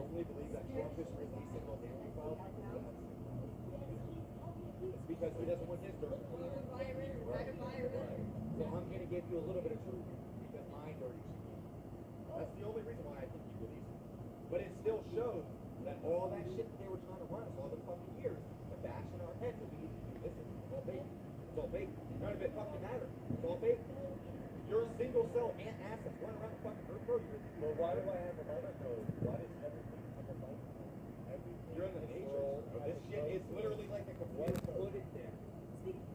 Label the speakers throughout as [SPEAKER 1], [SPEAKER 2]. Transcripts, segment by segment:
[SPEAKER 1] firmly believe that Trump is releasing those anti-files. It's because he doesn't want his dirt. Right. So I'm going to give you a little bit of truth because my dirty secret. That's the only reason why I think he released it. But it still shows that all that shit that they were trying to run us all the fucking years, they're bashing our head that we need to do this. It's all fake. It's all fake. None of it fucking matters. It's all fake. You're a single cell acid running around the fucking earth, bro. Well, why do I have a mother code? Why does everything come about? You're in the matrix. This shit is literally like a computer. Put it there.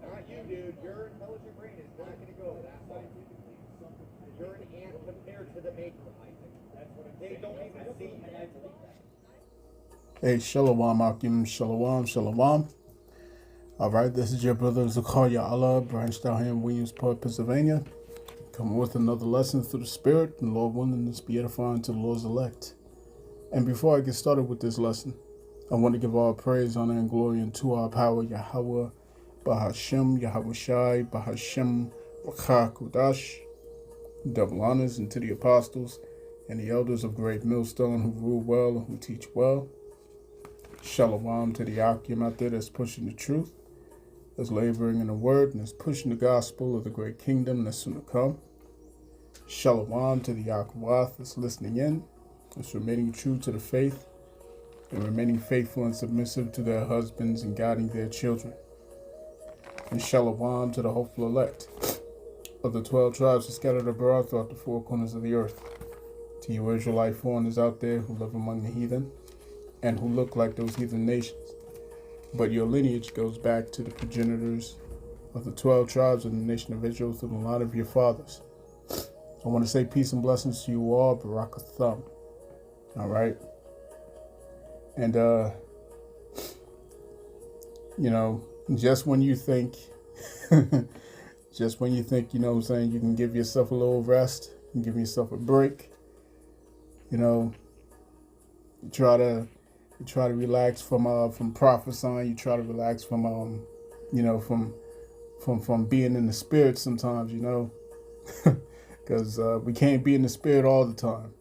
[SPEAKER 1] Not you, dude. Your intelligent brain is not going to go that scientifically. You're an ant compared to the maker, Isaac. They don't even see you.
[SPEAKER 2] Hey, Shalom, Akim, Shalom, Shalom. All right, this is your brother Zakaria Allah, branched out here in Williamsport, Pennsylvania. Coming with another lesson through the Spirit, and Lord willing, this be edifying to the Lord's elect. And before I get started with this lesson, I want to give all praise, honor, and glory unto our power, Yahweh, Bahashem, Yahweh Shai, Bahashem, Rakha Kudash. Double honors unto the apostles and the elders of Great Millstone who rule well and who teach well. Shalom to the Akim out there that's pushing the truth, that's laboring in the word, and that's pushing the gospel of the great kingdom that's soon to come. Shalom to the Akwath that's listening in, that's remaining true to the faith, and remaining faithful and submissive to their husbands and guiding their children. And shalom to the hopeful elect of the 12 tribes that scattered abroad throughout the four corners of the earth. To you Israelite foreigners out there who live among the heathen, and who look like those heathen nations. But your lineage goes back to the progenitors of the 12 tribes of the nation of Israel through the line of your fathers. I want to say peace and blessings to you all, Barakatham. All right? And, just when you think, you know what I'm saying, you can give yourself a little rest, and give yourself a break, you try to relax from prophesying. You try to relax from from being in the spirit sometimes, because we can't be in the spirit all the time.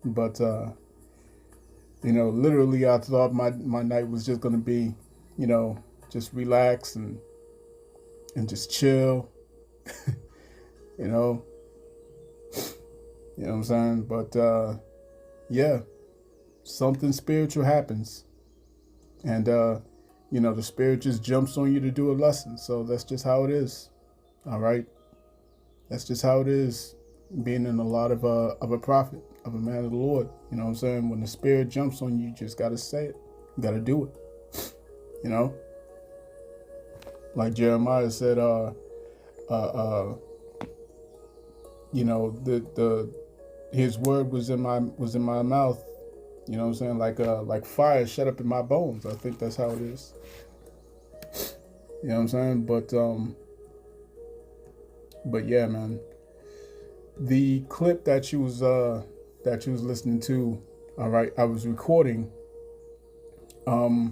[SPEAKER 2] But literally, I thought my night was just gonna be, just relax and just chill, you know what I'm saying. But yeah. Something spiritual happens, and the spirit just jumps on you to do a lesson. So that's just how it is. All right, that's just how it is. Being in a lot of a prophet, of a man of the Lord. You know what I'm saying? When the spirit jumps on you, you just gotta say it. You gotta do it. Like Jeremiah said, his word was in my mouth. You know what I'm saying? Like fire shut up in my bones. I think that's how it is. You know what I'm saying? But yeah, man. The clip that you was listening to, all right, I was recording a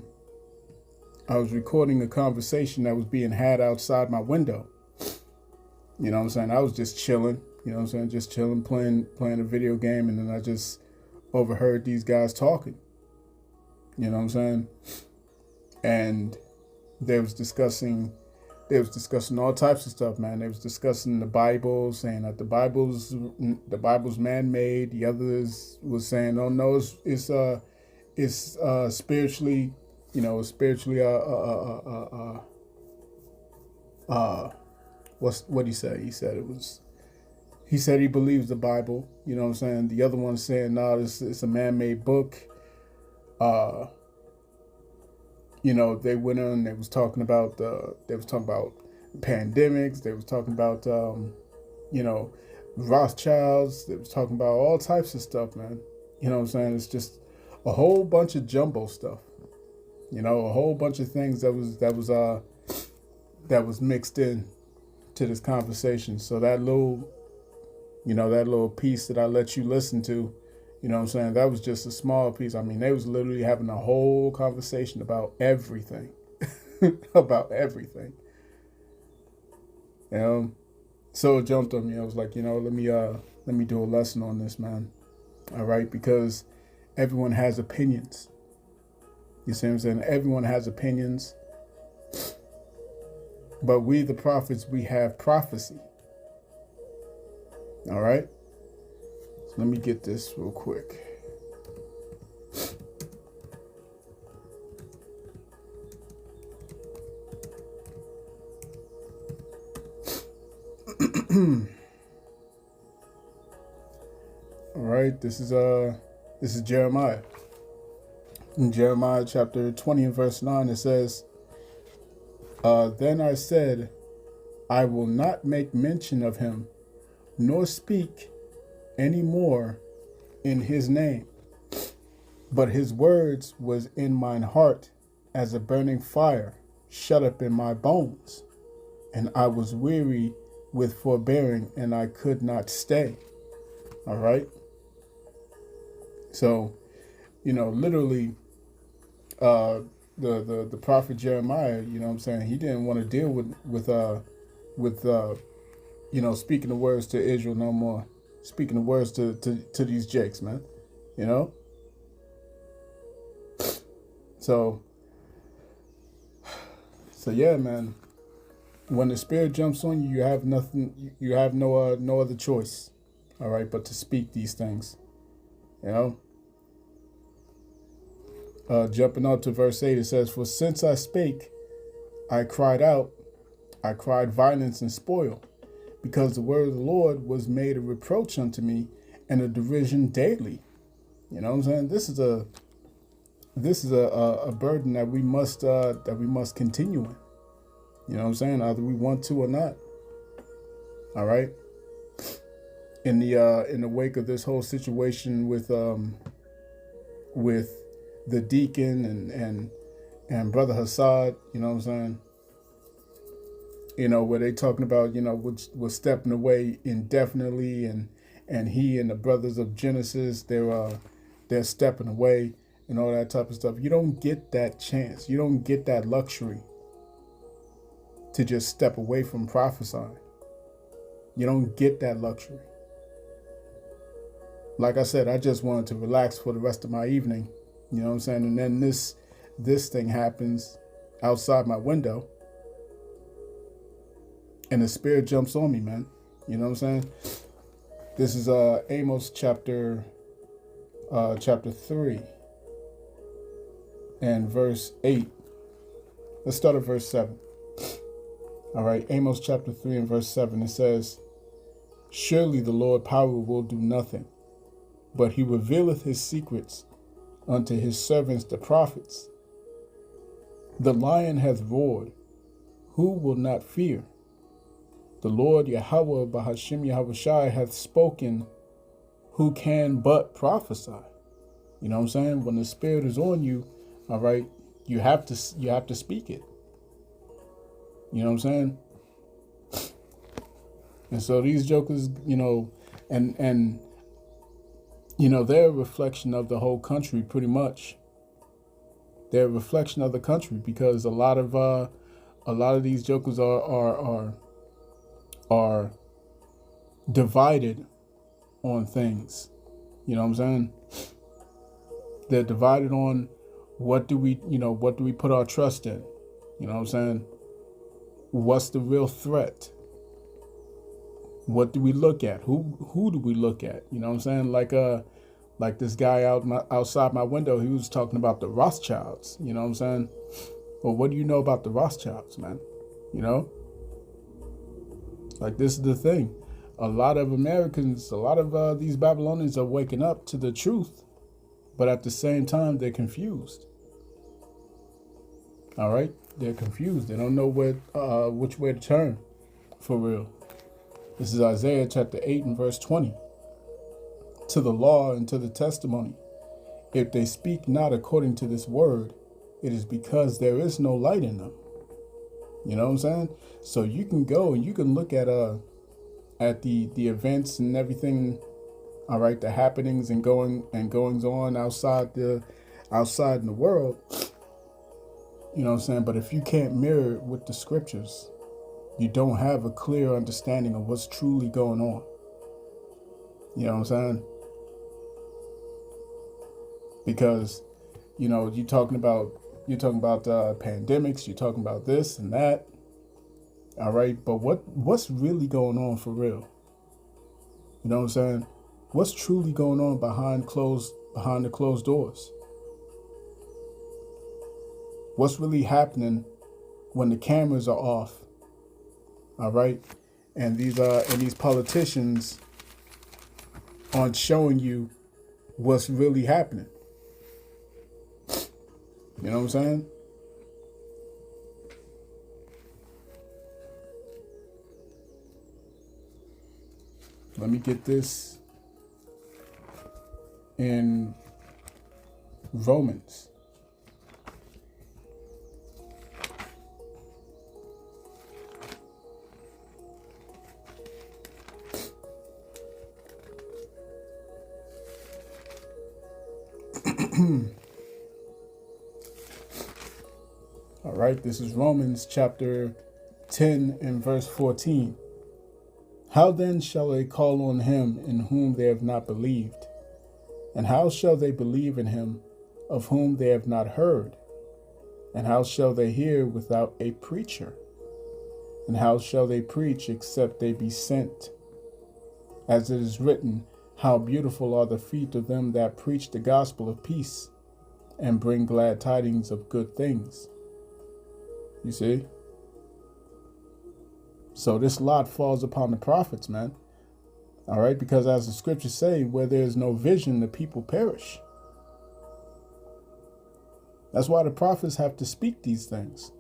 [SPEAKER 2] conversation that was being had outside my window. You know what I'm saying? I was just chilling, just chilling, playing a video game, and then I just overheard these guys talking. You know what I'm saying? And they was discussing all types of stuff, man. They was discussing the Bible, saying that the Bible's man-made. The others was saying, oh no, it's spiritually, what he said? He said he believes the Bible, you know what I'm saying? The other one's saying, no, it's a man-made book. They went on, they was talking about pandemics. They was talking about, Rothschilds. They was talking about all types of stuff, man. You know what I'm saying? It's just a whole bunch of jumbo stuff. A whole bunch of things that was mixed in to this conversation. So that little piece that I let you listen to, you know what I'm saying, that was just a small piece. I mean, they was literally having a whole conversation about everything. About everything. So it jumped on me. I was like, let me do a lesson on this, man. All right, because everyone has opinions. You see what I'm saying? Everyone has opinions. But we, the prophets, we have prophecy. All right? So let me get this real quick. All right, this is Jeremiah. In Jeremiah chapter 20 and verse 9, it says, Then I said, I will not make mention of him, nor speak any more in his name. But his words was in mine heart as a burning fire, shut up in my bones. And I was weary with forbearing, and I could not stay. All right. So, literally, the prophet Jeremiah, what I'm saying, he didn't want to deal with speaking the words to Israel no more, speaking the words to these jakes, man, So yeah, man. When the Spirit jumps on you, you have nothing. You have no other choice, all right, but to speak these things, Jumping up to verse 8, it says, For since I spake, I cried out, I cried violence and spoil, because the word of the Lord was made a reproach unto me and a derision daily. You know what I'm saying? This is a burden that we must continue in. You know what I'm saying? Either we want to or not. All right. In the wake of this whole situation with the deacon and Brother Hassad, you know what I'm saying? Where they talking about, was stepping away indefinitely, and he and the brothers of Genesis, they're stepping away and all that type of stuff. You don't get that chance. You don't get that luxury to just step away from prophesying. You don't get that luxury. Like I said, I just wanted to relax for the rest of my evening. You know what I'm saying? And then this thing happens outside my window, and the Spirit jumps on me, man. You know what I'm saying? This is Amos chapter 3 and verse 8. Let's start at verse 7. All right, Amos chapter 3 and verse 7, it says, Surely the Lord power will do nothing, but he revealeth his secrets unto his servants the prophets. The lion hath roared, who will not fear? The Lord Yahweh Bahashim Yahushai hath spoken, who can but prophesy? You know what I'm saying? When the Spirit is on you, all right, you have to speak it. You know what I'm saying? And so these jokers, and they're a reflection of the whole country, pretty much. They're a reflection of the country, because a lot of these jokers are divided on things. You know what I'm saying? They're divided on what do we put our trust in? You know what I'm saying? What's the real threat? What do we look at? Who do we look at? You know what I'm saying? Like this guy outside my window, he was talking about the Rothschilds. You know what I'm saying? Well, what do you know about the Rothschilds, man? Like, this is the thing. A lot of Americans, a lot of these Babylonians are waking up to the truth, but at the same time, they're confused. All right? They're confused. They don't know which way to turn, for real. This is Isaiah chapter 8 and verse 20. To the law and to the testimony, if they speak not according to this word, it is because there is no light in them. You know what I'm saying? So you can go and you can look at the events and everything, all right, the happenings and goings on outside in the world. You know what I'm saying? But if you can't mirror it with the scriptures, you don't have a clear understanding of what's truly going on. You know what I'm saying? because, you know, you're talking about pandemics, you're talking about this and that. All right, but what's really going on for real? You know what I'm saying? What's truly going on behind the closed doors? What's really happening when the cameras are off? All right, and these politicians aren't showing you what's really happening. You know what I'm saying? Let me get this in Romans. All right, this is Romans chapter 10 and verse 14. How then shall they call on him in whom they have not believed? And how shall they believe in him of whom they have not heard? And how shall they hear without a preacher? And how shall they preach except they be sent? As it is written, how beautiful are the feet of them that preach the gospel of peace and bring glad tidings of good things. You see? So this lot falls upon the prophets, man. All right, because as the scriptures say, where there is no vision, the people perish. That's why the prophets have to speak these things.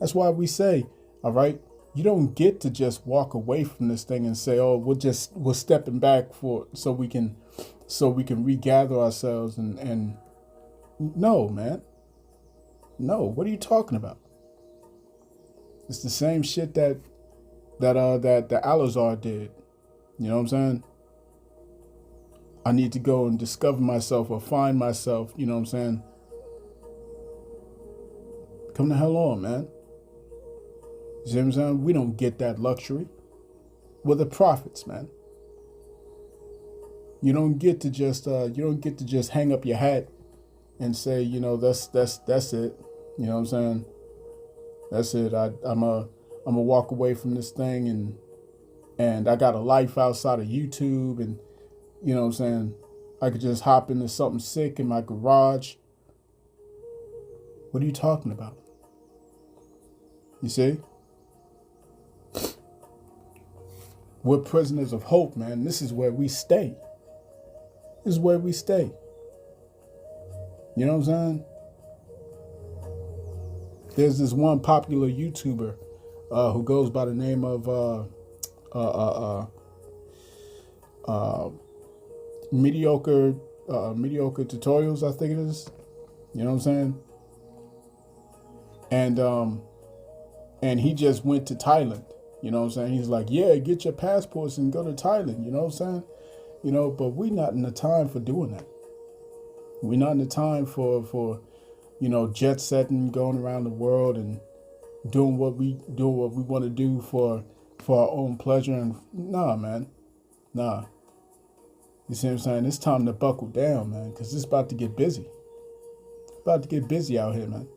[SPEAKER 2] That's why we say, all right, you don't get to just walk away from this thing and say, oh, we're stepping back so we can regather ourselves and no, man. No, what are you talking about? It's the same shit that the Alazar did. You know what I'm saying? I need to go and discover myself or find myself, you know what I'm saying? Come the hell on, man. You see what I'm saying? We don't get that luxury. We're the prophets, man. You don't get to just hang up your hat and say, you know, that's it. You know what I'm saying? That's it. I'm a walk away from this thing and I got a life outside of YouTube, and you know what I'm saying? I could just hop into something sick in my garage. What are you talking about? You see? We're prisoners of hope, man. This is where we stay. This is where we stay. You know what I'm saying? There's this one popular YouTuber who goes by the name of mediocre tutorials, I think it is. You know what I'm saying? And he just went to Thailand. You know what I'm saying? He's like, yeah, get your passports and go to Thailand. You know what I'm saying? You know, but we're not in the time for doing that. We're not in the time for you know, jet setting, going around the world and doing what we want to do for our own pleasure. And nah, man, nah. You see what I'm saying? It's time to buckle down, man, because it's about to get busy. It's about to get busy out here, man.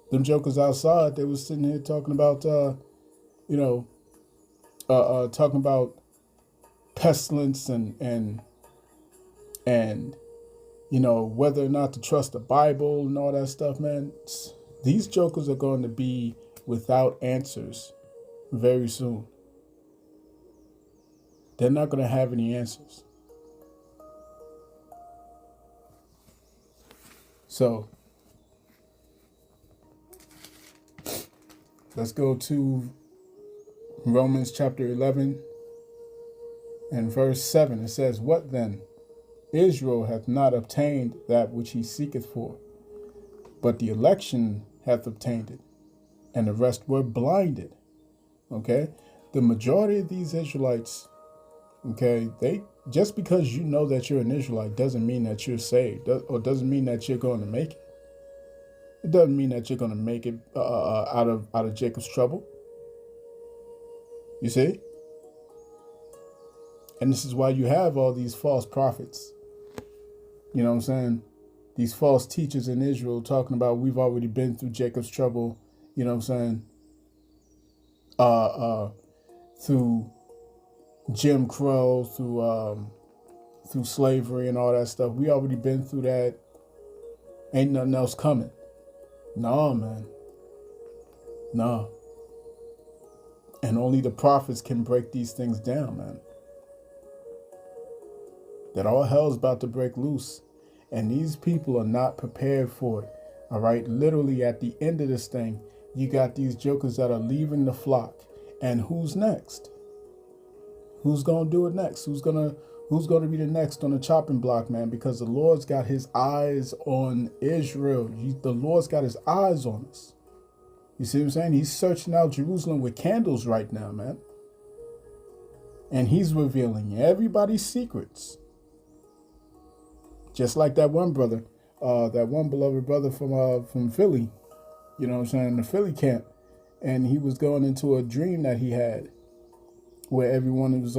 [SPEAKER 2] Them jokers outside, they was sitting here talking about, talking about pestilence and you know, whether or not to trust the Bible and all that stuff, man. These jokers are going to be without answers very soon. They're not going to have any answers. So let's go to Romans chapter 11 and verse 7. It says, what then? Israel hath not obtained that which he seeketh for, but the election hath obtained it, and the rest were blinded. Okay? The majority of these Israelites, okay, they just because you know that you're an Israelite doesn't mean that you're saved, or doesn't mean that you're going to make it. It doesn't mean that you're going to make it out of Jacob's trouble. You see? And this is why you have all these false prophets. You know what I'm saying? These false teachers in Israel talking about we've already been through Jacob's trouble. You know what I'm saying? Through Jim Crow, through slavery and all that stuff. We already been through that. Ain't nothing else coming. No, man. No. And only the prophets can break these things down, man. That all hell's about to break loose. And these people are not prepared for it. All right. Literally at the end of this thing, you got these jokers that are leaving the flock. And who's next? Who's gonna do it next? Who's gonna be the next on the chopping block, man? Because the Lord's got his eyes on Israel. The Lord's got his eyes on us. You see what I'm saying? He's searching out Jerusalem with candles right now, man. And he's revealing everybody's secrets. Just like that one brother, that one beloved brother from Philly, you know what I'm saying, the Philly camp. And he was going into a dream that he had where everyone was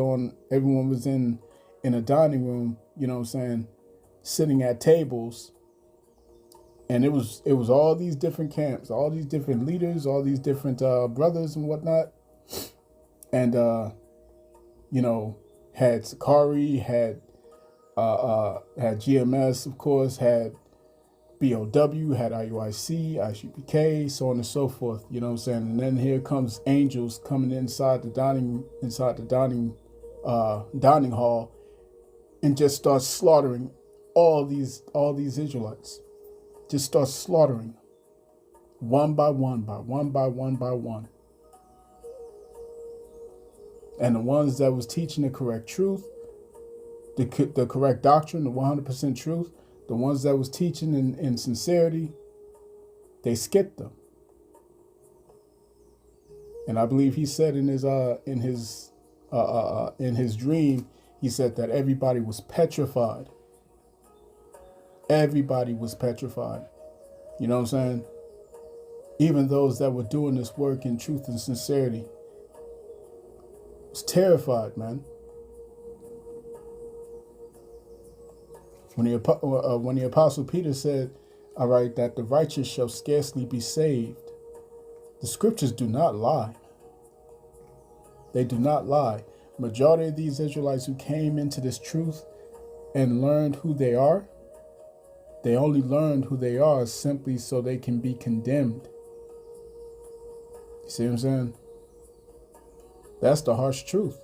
[SPEAKER 2] in a dining room, you know what I'm saying, sitting at tables. And it was all these different camps, all these different leaders, all these different brothers and whatnot. And, had Sakari, had GMS, of course, had BOW, had IUIC, ICPK, so on and so forth. You know what I'm saying? And then here comes angels coming inside the dining hall and just start slaughtering all these Israelites. Just start slaughtering one by one. And the ones that was teaching the correct truth, the correct doctrine, the 100% truth, the ones that was teaching in sincerity, they skipped them. And I believe he said in his dream, he said that everybody was petrified. Everybody was petrified. You know what I'm saying? Even those that were doing this work in truth and sincerity was terrified, man. When the Apostle Peter said, all right, that the righteous shall scarcely be saved, the scriptures do not lie. They do not lie. Majority of these Israelites who came into this truth and learned who they are, they only learned who they are simply so they can be condemned. You see what I'm saying? That's the harsh truth.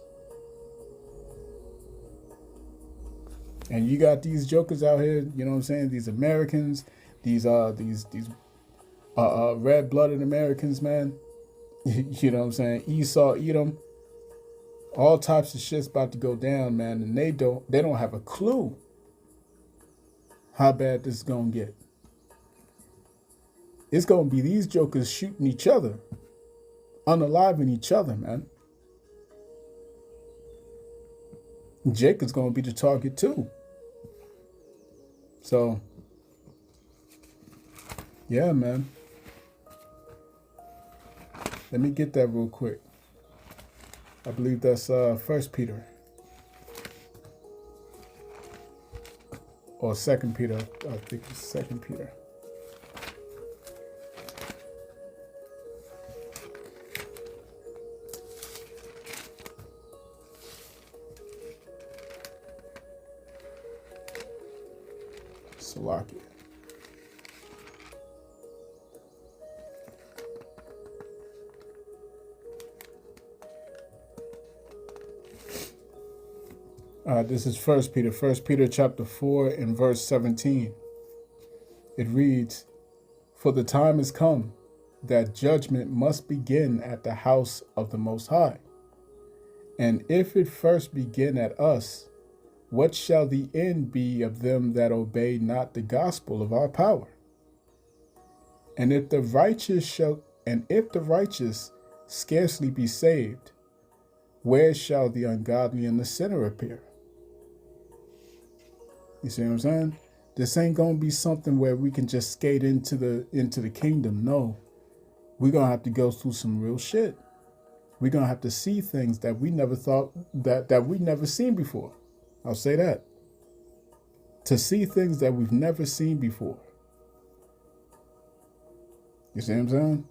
[SPEAKER 2] And you got these jokers out here, you know what I'm saying? These Americans, these red-blooded Americans, man. You know what I'm saying? Esau, Edom. All types of shit's about to go down, man. And they don't have a clue how bad this is gonna get. It's gonna be these jokers shooting each other, unaliving each other, man. Jacob's gonna be the target too. So, yeah, man. Let me get that real quick. I believe that's 1 Peter. Or 2 Peter. I think it's 2 Peter. Salakia. This is 1 Peter. 1 Peter chapter 4 and verse 17. It reads, "For the time is come that judgment must begin at the house of the Most High. And if it first begin at us, what shall the end be of them that obey not the gospel of our power? And if the righteous scarcely be saved, where shall the ungodly and the sinner appear?" You see what I'm saying? This ain't gonna be something where we can just skate into the kingdom. No, we're gonna have to go through some real shit. We're gonna have to see things that we never thought that we never seen before. I'll say that. to see things that we've never seen before. You see what I'm saying?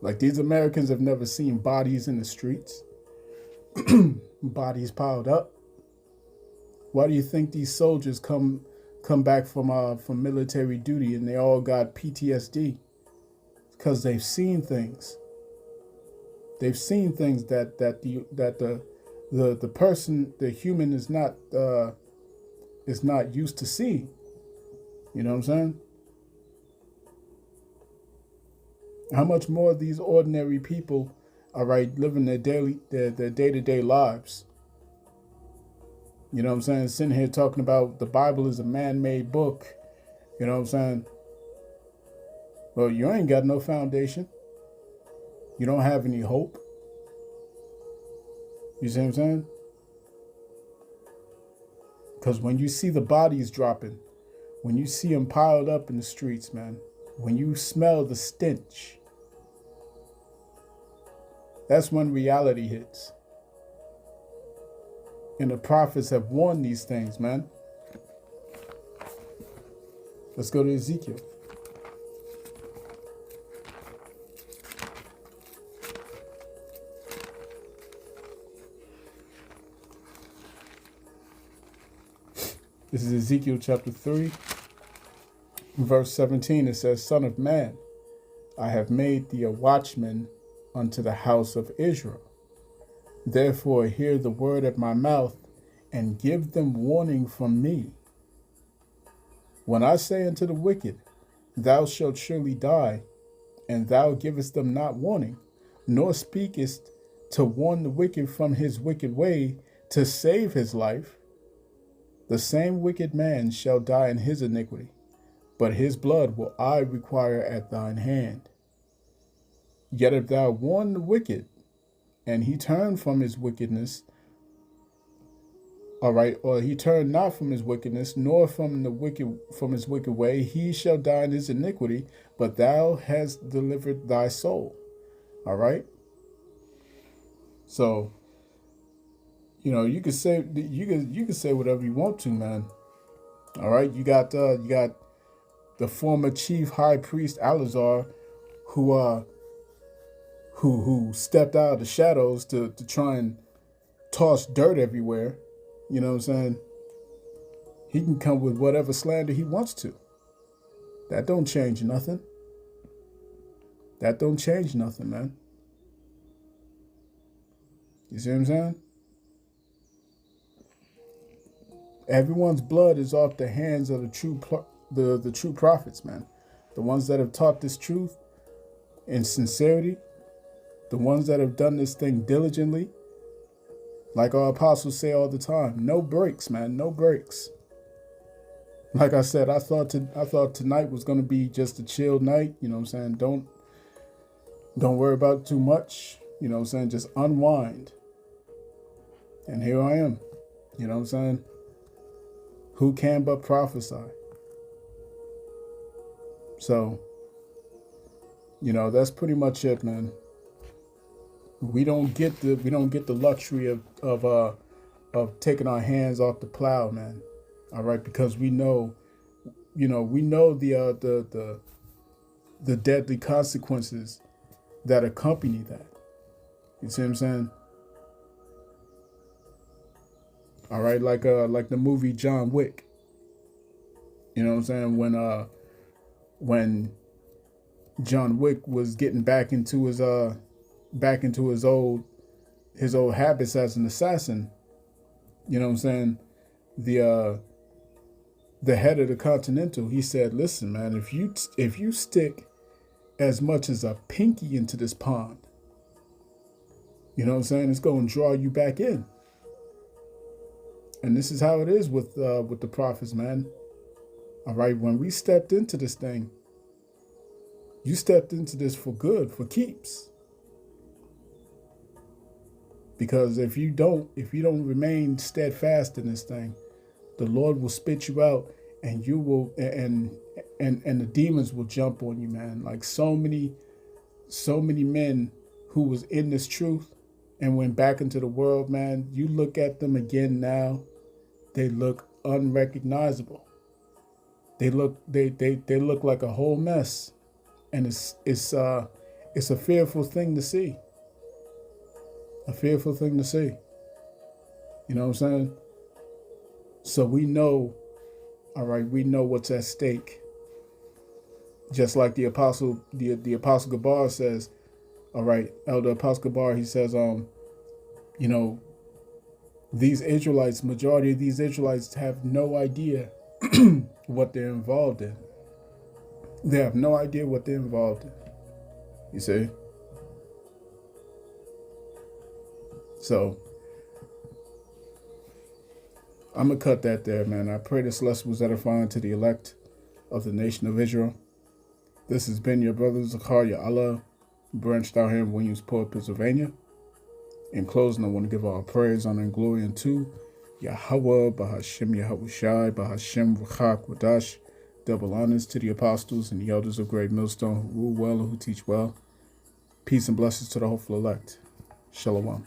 [SPEAKER 2] Like, these Americans have never seen bodies in the streets, bodies piled up. Why do you think these soldiers come back from military duty and they all got PTSD? Because they've seen things. They've seen things that the person, the human, is not used to seeing. You know what I'm saying? How much more of these ordinary people, all right, living their day-to-day lives. You know what I'm saying? Sitting here talking about the Bible is a man-made book. You know what I'm saying? Well, you ain't got no foundation. You don't have any hope. You see what I'm saying? Because when you see the bodies dropping, when you see them piled up in the streets, man, when you smell the stench, that's when reality hits. And the prophets have warned these things, man. Let's go to Ezekiel. This is Ezekiel chapter 3, verse 17. It says, Son of man, I have made thee a watchman unto the house of Israel. Therefore hear the word at my mouth, and give them warning from me. When I say unto the wicked, Thou shalt surely die, and thou givest them not warning, nor speakest to warn the wicked from his wicked way, to save his life, the same wicked man shall die in his iniquity, but his blood will I require at thine hand. Yet if thou warn the wicked, and he turn from his wickedness, all right, or he turn not from his wickedness, nor from his wicked way, he shall die in his iniquity, but thou hast delivered thy soul. All right. So, you know, you could say whatever you want to, man. All right. You got the former chief high priest Eleazar, who stepped out of the shadows to try and toss dirt everywhere. You know what I'm saying? He can come with whatever slander he wants to. That don't change nothing. That don't change nothing, man. You see what I'm saying? Everyone's blood is off the hands of the true prophets, man. The ones that have taught this truth in sincerity, the ones that have done this thing diligently. Like our apostles say all the time, no breaks, man, no breaks. Like I said, I thought tonight was going to be just a chill night. You know what I'm saying? Don't worry about it too much. You know what I'm saying? Just unwind. And here I am. You know what I'm saying? Who can but prophesy? So, you know, that's pretty much it, man. We don't get the luxury of taking our hands off the plow, man. All right, because we know the deadly consequences that accompany that. You see what I'm saying? All right, like the movie John Wick. You know what I'm saying? When John Wick was getting back into his old habits as an assassin, you know what I'm saying? The head of the Continental, he said, "Listen, man, if you stick as much as a pinky into this pond, you know what I'm saying, it's going to draw you back in." And this is how it is with the prophets, man. All right, when we stepped into this thing, you stepped into this for good, for keeps. Because if you don't remain steadfast in this thing, the Lord will spit you out, and you will and the demons will jump on you, man. Like so many men who was in this truth, and went back into the world, man, you look at them again now, they look unrecognizable. They look like a whole mess. And it's a fearful thing to see. A fearful thing to see. You know what I'm saying? So we know, all right, we know what's at stake. Just like the apostle Gabar says, all right, Elder Apostle Gabar, he says, you know, these Israelites, majority of these Israelites have no idea what they're involved in. They have no idea what they're involved in. You see? So, I'm going to cut that there, man. I pray this lesson was edifying to the elect of the nation of Israel. This has been your brother Zakaria Allah, branched out here in Williamsport, Pennsylvania. In closing, I want to give all praise, honor, and glory unto Yahweh, Bahashem Yahushai, Bahashem Ruchak Wadash. Double honors to the apostles and the elders of Great Millstone who rule well and who teach well. Peace and blessings to the hopeful elect. Shalom.